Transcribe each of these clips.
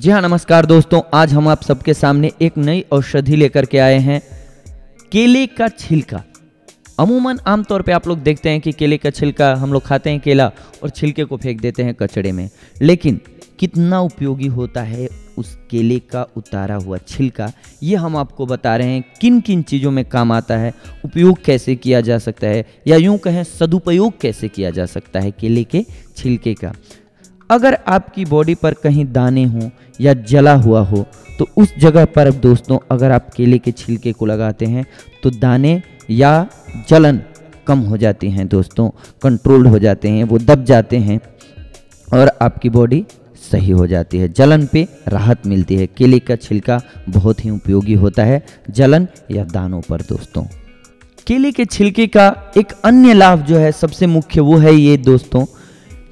जी हाँ, नमस्कार दोस्तों। आज हम आप सबके सामने एक नई औषधि लेकर के आए हैं, केले का छिलका। अमूमन आमतौर पे आप लोग देखते हैं कि केले का छिलका हम लोग खाते हैं केला और छिलके को फेंक देते हैं कचड़े में, लेकिन कितना उपयोगी होता है उस केले का उतारा हुआ छिलका, ये हम आपको बता रहे हैं। किन किन चीज़ों में काम आता है, उपयोग कैसे किया जा सकता है, या यूँ कहें सदुपयोग कैसे किया जा सकता है केले के छिलके का। अगर आपकी बॉडी पर कहीं दाने हों या जला हुआ हो तो उस जगह पर दोस्तों अगर आप केले के छिलके को लगाते हैं तो दाने या जलन कम हो जाती हैं दोस्तों, कंट्रोल हो जाते हैं, वो दब जाते हैं और आपकी बॉडी सही हो जाती है, जलन पे राहत मिलती है। केले का छिलका बहुत ही उपयोगी होता है जलन या दानों पर दोस्तों। केले के छिलके का एक अन्य लाभ जो है सबसे मुख्य वो है ये दोस्तों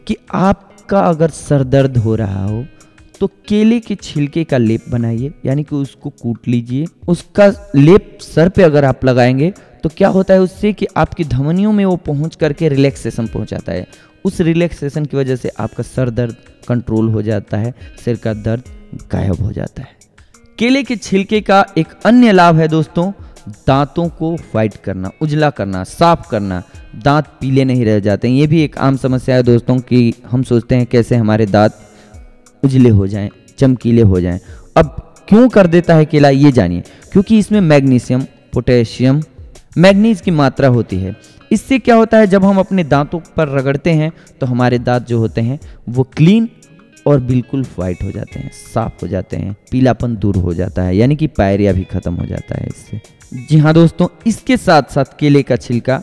कि आपका अगर सर दर्द हो रहा हो तो केले के छिलके का लेप बनाइए, यानी कि उसको कूट लीजिए। उसका लेप सर पे अगर आप लगाएंगे तो क्या होता है उससे कि आपकी धमनियों में वो पहुंच करके रिलैक्सेशन पहुंचाता है। उस रिलैक्सेशन की वजह से आपका सर दर्द कंट्रोल हो जाता है, सिर का दर्द गायब हो जाता है। केले के छिलके का एक अन्य लाभ है दोस्तों, दांतों को वाइट करना, उजला करना, साफ करना, दांत पीले नहीं रह जाते हैं। ये भी एक आम समस्या है दोस्तों कि हम सोचते हैं कैसे हमारे दांत उजले हो जाएं, चमकीले हो जाएं। अब क्यों कर देता है केला ये जानिए, क्योंकि इसमें मैग्नीशियम, पोटेशियम, मैग्नीज की मात्रा होती है। इससे क्या होता है जब हम अपने दांतों पर रगड़ते हैं तो हमारे दांत जो होते हैं वो क्लीन और बिल्कुल वाइट हो जाते हैं, साफ हो जाते हैं, पीलापन दूर हो जाता है, यानी कि पायरिया भी खत्म हो जाता है इससे। जी हाँ दोस्तों, इसके साथ साथ केले का छिलका,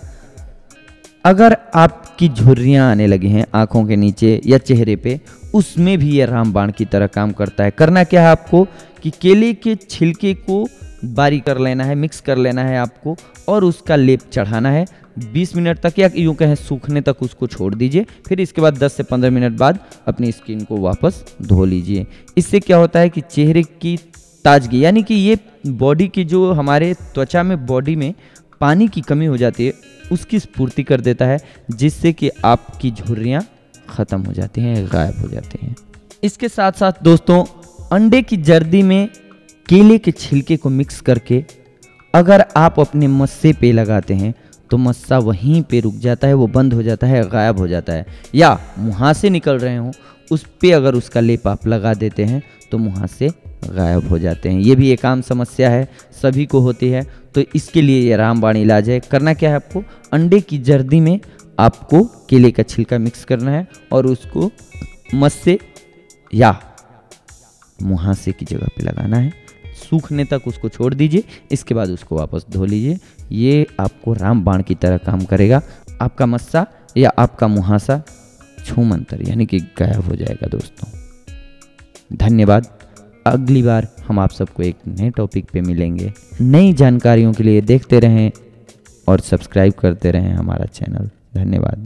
अगर आपकी झुर्रियाँ आने लगी हैं आंखों के नीचे या चेहरे पे, उसमें भी ये रामबाण की तरह काम करता है। करना क्या है आपको कि केले के छिलके को बारीक कर लेना है, मिक्स कर लेना है आपको, और उसका लेप चढ़ाना है 20 मिनट तक, या यूँ कहें सूखने तक उसको छोड़ दीजिए। फिर इसके बाद 10 से 15 मिनट बाद अपनी स्किन को वापस धो लीजिए। इससे क्या होता है कि चेहरे की ताजगी, यानी कि ये बॉडी की जो हमारे त्वचा में बॉडी में पानी की कमी हो जाती है उसकी स्फूर्ति कर देता है, जिससे कि आपकी झुर्रियाँ ख़त्म हो जाती हैं, गायब हो जाती हैं। इसके साथ साथ दोस्तों अंडे की जर्दी में केले के छिलके को मिक्स करके अगर आप अपने मस्से पे लगाते हैं तो मस्सा वहीं पे रुक जाता है, वो बंद हो जाता है, गायब हो जाता है। या मुहासे निकल रहे हों उस पे अगर उसका लेप आप लगा देते हैं तो मुहासे गायब हो जाते हैं। ये भी एक आम समस्या है, सभी को होती है, तो इसके लिए ये रामबाण इलाज है। करना क्या है आपको, अंडे की जर्दी में आपको केले का छिलका मिक्स करना है और उसको मस्से या मुहासे की जगह पे लगाना है, सूखने तक उसको छोड़ दीजिए। इसके बाद उसको वापस धो लीजिए। ये आपको रामबाण की तरह काम करेगा। आपका मस्सा या आपका मुहासा छूमंतर यानी कि गायब हो जाएगा दोस्तों। धन्यवाद। अगली बार हम आप सबको एक नए टॉपिक पे मिलेंगे। नई जानकारियों के लिए देखते रहें और सब्सक्राइब करते रहें हमारा चैनल। धन्यवाद।